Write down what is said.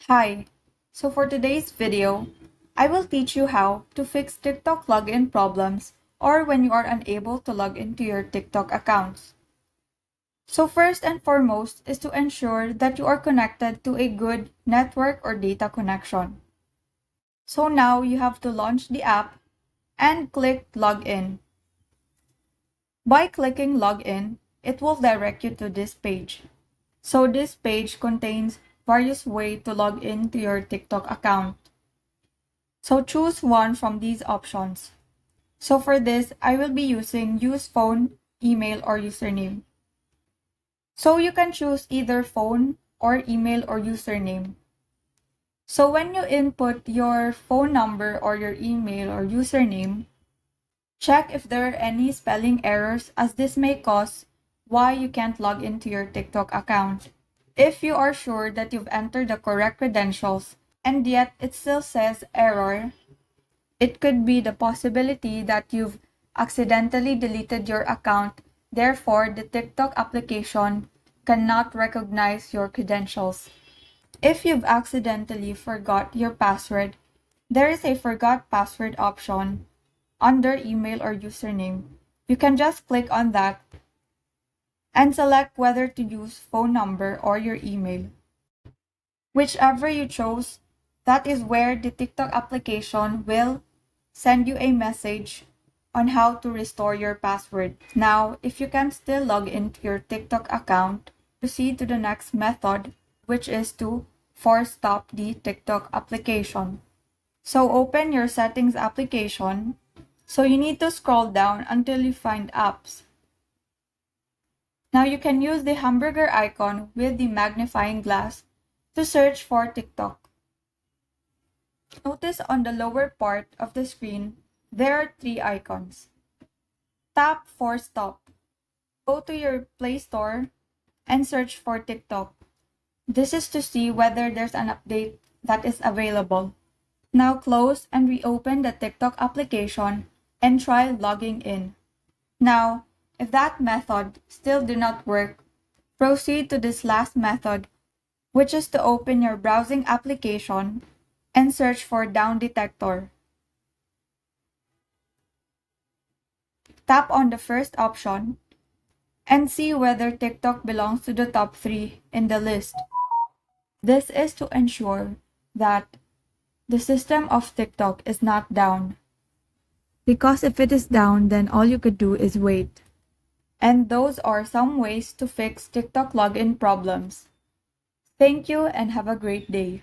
Hi, so for today's video, I will teach you how to fix TikTok login problems or when you are unable to log into your TikTok accounts. So first and foremost is to ensure that you are connected to a good network or data connection. So now you have to launch the app and click Login. By clicking Login, it will direct you to this page. So this page contains various ways to log in to your TikTok account. So choose one from these options. So for this, I will be using use phone, email, or username. So you can choose either phone or email or username. So when you input your phone number or your email or username, check if there are any spelling errors as this may cause why you can't log into your TikTok account. If you are sure that you've entered the correct credentials and yet it still says error, it could be the possibility that you've accidentally deleted your account, therefore, the TikTok application cannot recognize your credentials. If you've accidentally forgot your password, there is a forgot password option under email or username. You can just click on that and select whether to use phone number or your email. Whichever you chose, that is where the TikTok application will send you a message on how to restore your password. Now, if you can still log into your TikTok account, proceed to the next method, which is to force stop the TikTok application. So open your settings application. So you need to scroll down until you find apps. Now you can use the hamburger icon with the magnifying glass to search for TikTok. Notice on the lower part of the screen, there are three icons. Tap for stop. Go to your Play Store and search for TikTok. This is to see whether there's an update that is available. Now close and reopen the TikTok application and try logging in. Now, if that method still did not work, proceed to this last method, which is to open your browsing application and search for Down Detector. Tap on the first option and see whether TikTok belongs to the top 3 in the list. This is to ensure that the system of TikTok is not down. Because if it is down, then all you could do is wait. And those are some ways to fix TikTok login problems. Thank you and have a great day.